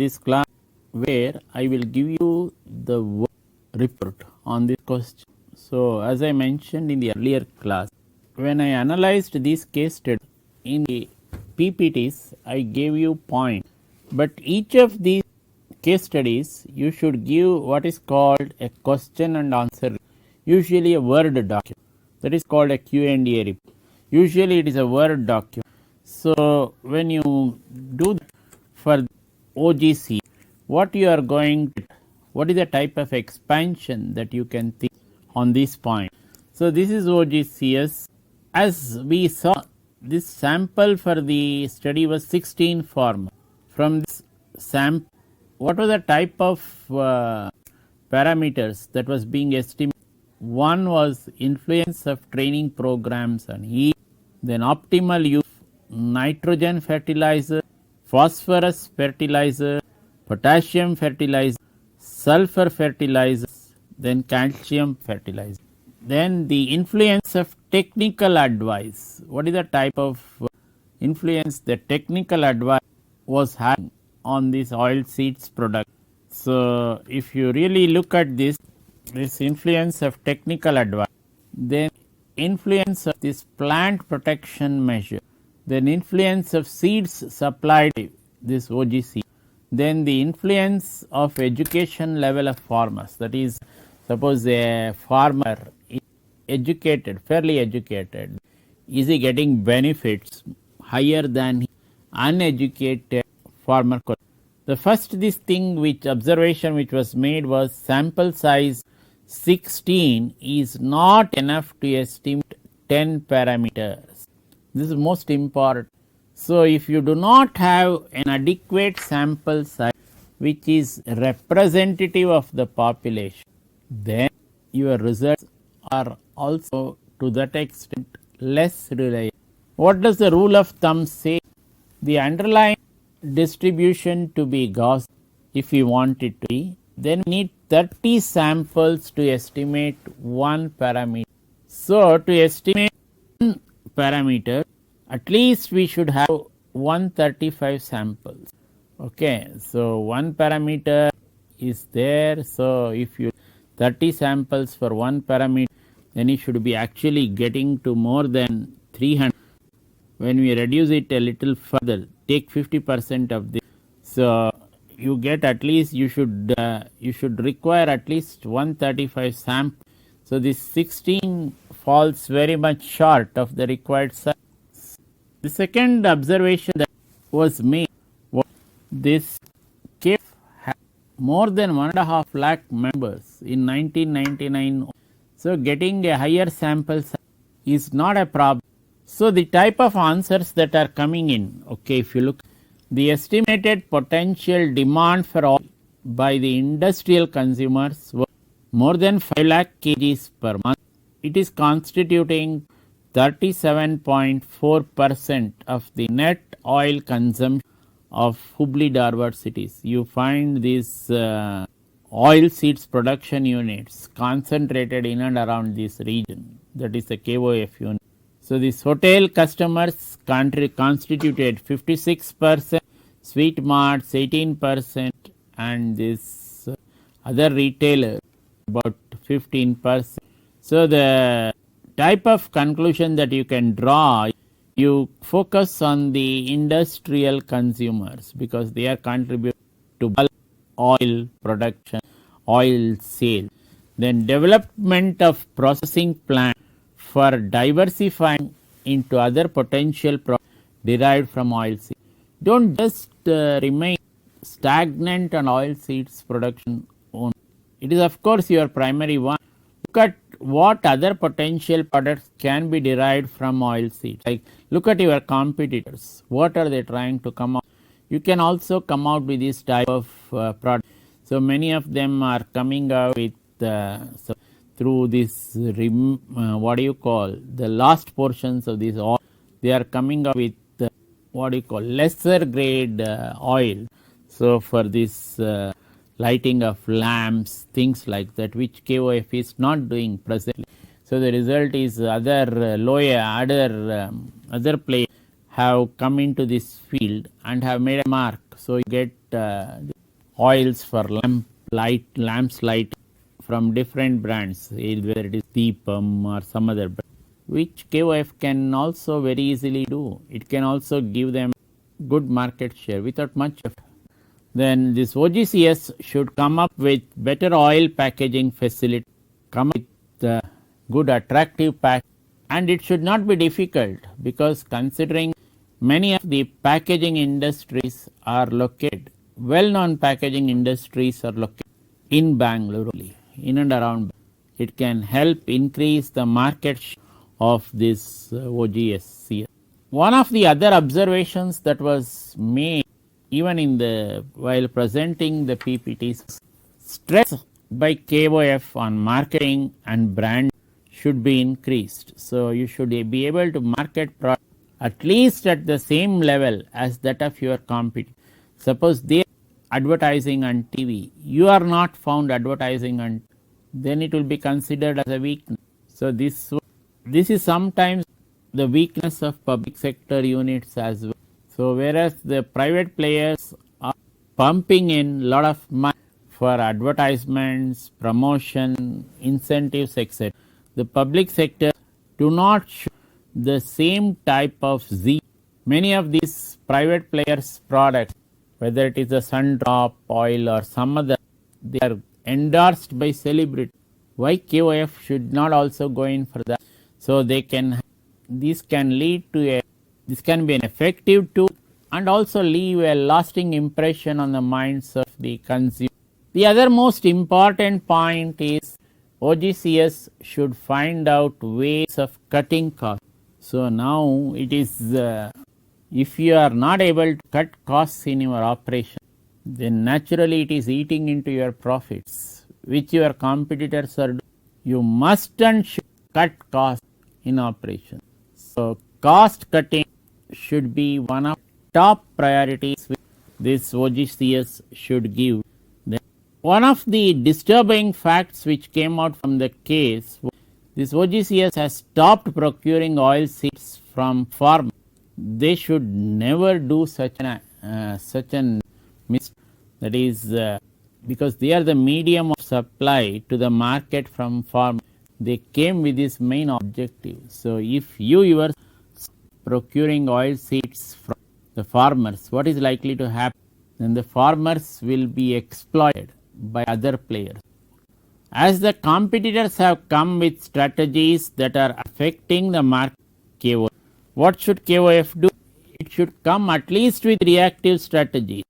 this class where I will give you the report on this question. So, as I mentioned in the earlier class, when I analyzed this case study in the PPTs, I gave you points, but each of these case studies you should give what is called a question and answer, usually a Word document, that is called a Q&A report. Usually it is a Word document. So, when you do that for OGC, what you are going to, what is the type of expansion that you can think on this point. So, this is OGCS. As we saw, this sample for the study was 16 farmers. From this sample, what was the type of parameters that was being estimated? One was influence of training programs on yield, then optimal use of nitrogen fertilizer, phosphorus fertilizer, potassium fertilizer, sulfur fertilizers, then calcium fertilizer. Then the influence of technical advice. What is the type of influence the technical advice was having on this oilseeds product? So, if you really look at this influence of technical advice, then influence of this plant protection measure, then influence of seeds supplied, this OGC, then the influence of education level of farmers, that is, suppose a farmer is educated, fairly educated, is he getting benefits higher than uneducated farmer? The first this thing which observation which was made was sample size 16 is not enough to estimate 10 parameters. This is most important. So, if you do not have an adequate sample size which is representative of the population, then your results are also to that extent less reliable. What does the rule of thumb say? The underlying distribution to be Gaussian, if we want it to be, then we need 30 samples to estimate one parameter. So, to estimate one parameter, at least we should have 135 samples. Okay, so one parameter is there. So, if you 30 samples for one parameter, then you should be actually getting to more than 300. When we reduce it a little further, take 50% of this. So, you get at least you should require at least 135 samples. So, this 16 falls very much short of the required size. The second observation that was made was this CAFE had more than 1.5 lakh members in 1999. So, getting a higher sample size is not a problem. So, the type of answers that are coming in, okay, if you look, the estimated potential demand for oil by the industrial consumers was more than 5 lakh kgs per month. It is constituting 37.4% of the net oil consumption of Hubli Dharwad cities. You find these oil seeds production units concentrated in and around this region, that is the KOF unit. So, this hotel customers constituted 56%, sweet marts 18%, and this other retailer about 15%. So, the type of conclusion that you can draw, you focus on the industrial consumers because they are contributing to bulk oil production, oil sale. Then development of processing plant for diversifying into other potential products derived from oil seeds. Don't just remain stagnant on oil seeds production only. It is of course your primary one. Look at what other potential products can be derived from oil seeds. Like look at your competitors. What are they trying to come out? You can also come out with this type of product. So, many of them are coming out with through this what do you call the last portions of this oil, they are coming up with what do you call lesser grade oil. So, for this lighting of lamps, things like that, which KOF is not doing presently. So, the result is other other players have come into this field and have made a mark. So, you get oils for lamps light from different brands, whether it is Deepam or some other brand, which KOF can also very easily do. It can also give them good market share without much effort. Then this OGCS should come up with better oil packaging facility, come up with good attractive pack, and it should not be difficult, because considering many of the packaging industries are located, well-known packaging industries are located in Bangalore only, in and around. It can help increase the market share of this OGSC. One of the other observations that was made even in the while presenting the PPTs, stress by KOF on marketing and brand should be increased. So you should be able to market product at least at the same level as that of your competitor. Suppose they are advertising on TV, you are not found advertising on, then it will be considered as a weakness. So this is sometimes the weakness of public sector units as well. So whereas the private players are pumping in a lot of money for advertisements, promotion, incentives, etc., the public sector do not show the same type of zeal. Many of these private players' products, whether it is a sun drop oil or some other, they are endorsed by celebrities. Why KOF should not also go in for that? So they can, this can lead to this can be an effective tool and also leave a lasting impression on the minds of the consumer. The other most important point is OGCS should find out ways of cutting costs. So now it is, if you are not able to cut costs in your operation, then naturally it is eating into your profits, which your competitors are doing. You must and should cut costs in operation. So cost cutting should be one of top priorities which this OGCS should give. Then one of the disturbing facts which came out from the case, this OGCS has stopped procuring oil seeds from farmers. They should never do such an mistake. That is because they are the medium of supply to the market from farmers. They came with this main objective. So if you are procuring oil seeds from the farmers, what is likely to happen? Then the farmers will be exploited by other players. As the competitors have come with strategies that are affecting the market, KOF, what should KOF do? It should come at least with reactive strategies.